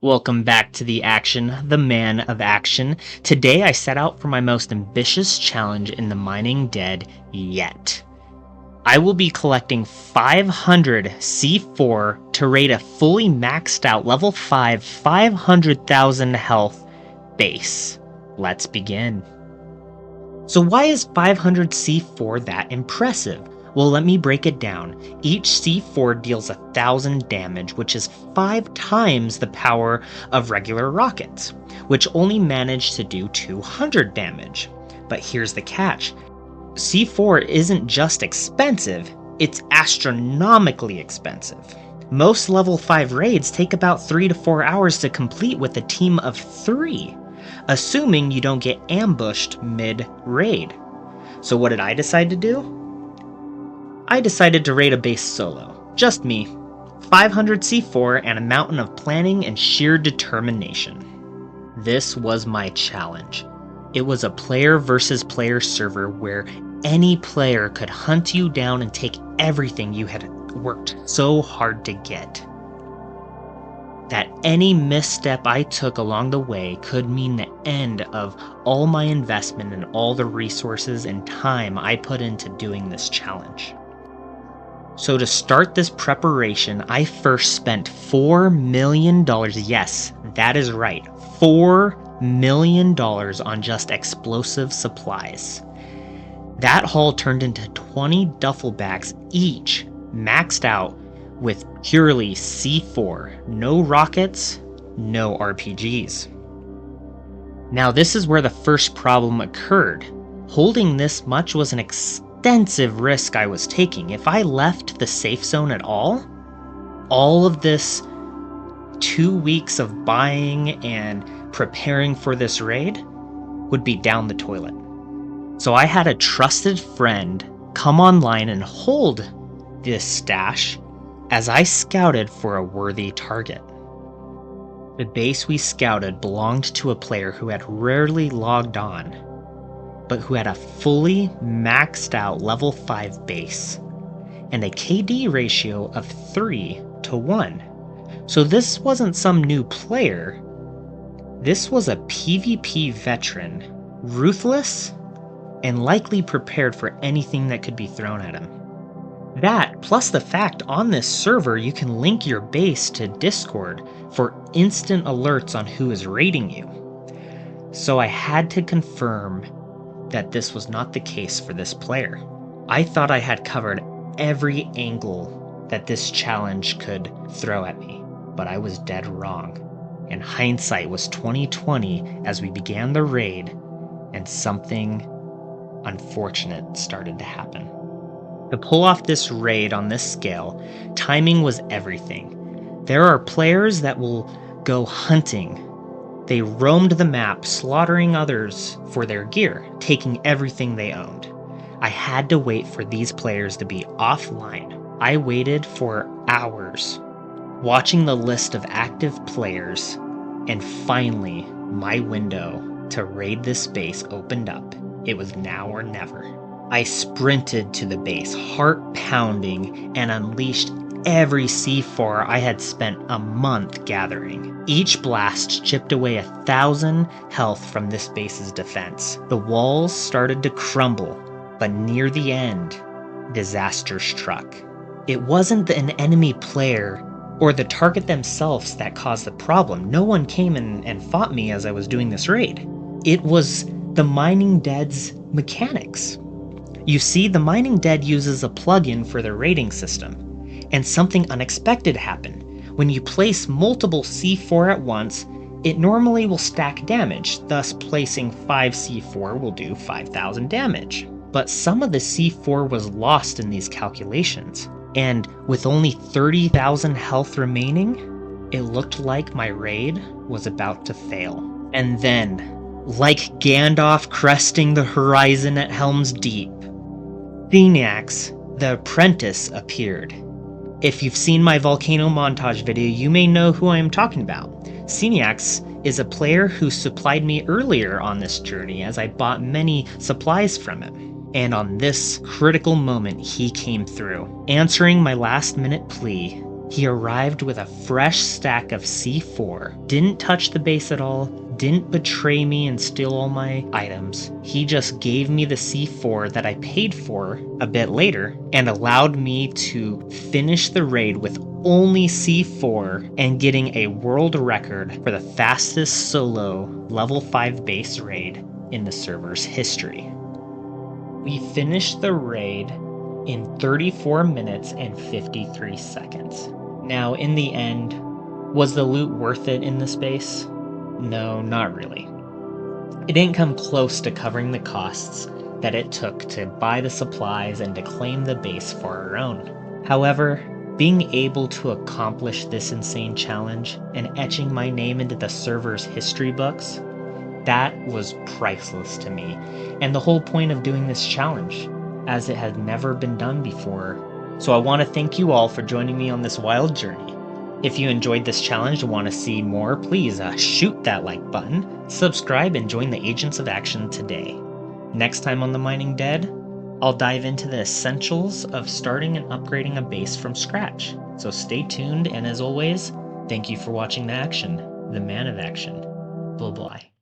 Welcome back to the action, the man of action. Today I set out for my most ambitious challenge in the mining dead yet. I will be collecting 500 C4 to raid a fully maxed out level 5 500,000 health base. Let's begin. So why is 500 C4 that impressive? Well, let me break it down. Each C4 deals 1,000 damage, which is 5 times the power of regular rockets, which only manage to do 200 damage. But here's the catch. C4 isn't just expensive, it's astronomically expensive. Most level 5 raids take about 3 to 4 hours to complete with a team of 3, assuming you don't get ambushed mid-raid. So what did I decide to do? I decided to raid a base solo. Just me. 500 C4 and a mountain of planning and sheer determination. This was my challenge. It was a player versus player server where any player could hunt you down and take everything you had worked so hard to get. That any misstep I took along the way could mean the end of all my investment and all the resources and time I put into doing this challenge. So to start this preparation, I first spent $4 million, yes, that is right, $4 million on just explosive supplies. That haul turned into 20 duffel bags each, maxed out with purely C4, no rockets, no RPGs. Now this is where the first problem occurred. Holding this much was an extensive risk I was taking. If I left the safe zone at all of this 2 weeks of buying and preparing for this raid would be down the toilet. So I had a trusted friend come online and hold this stash as I scouted for a worthy target. The base we scouted belonged to a player who had rarely logged on, but who had a fully maxed out level 5 base and a KD ratio of 3:1. So this wasn't some new player. This was a PvP veteran, ruthless, and likely prepared for anything that could be thrown at him. That, plus the fact on this server you can link your base to Discord for instant alerts on who is raiding you. So I had to confirm that this was not the case for this player. I thought I had covered every angle that this challenge could throw at me, but I was dead wrong. And hindsight was 20/20 as we began the raid and something unfortunate started to happen. To pull off this raid on this scale, timing was everything. There are players that will go hunting. They roamed the map, slaughtering others for their gear, taking everything they owned. I had to wait for these players to be offline. I waited for hours, watching the list of active players, and finally, my window to raid this base opened up. It was now or never. I sprinted to the base, heart pounding, and unleashed every C4 I had spent a month gathering. Each blast chipped away 1,000 health from this base's defense. The walls started to crumble, but near the end, disaster struck. It wasn't an enemy player or the target themselves that caused the problem. No one came and fought me as I was doing this raid. It was the Mining Dead's mechanics. You see, the Mining Dead uses a plugin for their raiding system. And something unexpected happened. When you place multiple C4 at once, it normally will stack damage, thus placing 5 C4 will do 5,000 damage. But some of the C4 was lost in these calculations, and with only 30,000 health remaining, it looked like my raid was about to fail. And then, like Gandalf cresting the horizon at Helm's Deep, Phoenix, the apprentice, appeared. If you've seen my volcano montage video, you may know who I am talking about. Seniax is a player who supplied me earlier on this journey as I bought many supplies from him. And on this critical moment, he came through. Answering my last minute plea, He arrived with a fresh stack of C4, didn't touch the base at all, didn't betray me and steal all my items. He just gave me the C4 that I paid for a bit later and allowed me to finish the raid with only C4 and getting a world record for the fastest solo level 5 base raid in the server's history. We finished the raid in 34 minutes and 53 seconds. Now, in the end, was the loot worth it in this base? No, not really. It didn't come close to covering the costs that it took to buy the supplies and to claim the base for our own. However, being able to accomplish this insane challenge and etching my name into the server's history books, that was priceless to me, and the whole point of doing this challenge, as it had never been done before. So I want to thank you all for joining me on this wild journey. If you enjoyed this challenge and want to see more, please shoot that like button, subscribe, and join the Agents of Action today. Next time on The Mining Dead, I'll dive into the essentials of starting and upgrading a base from scratch. So stay tuned, and as always, thank you for watching the action, the man of action. Bye-bye.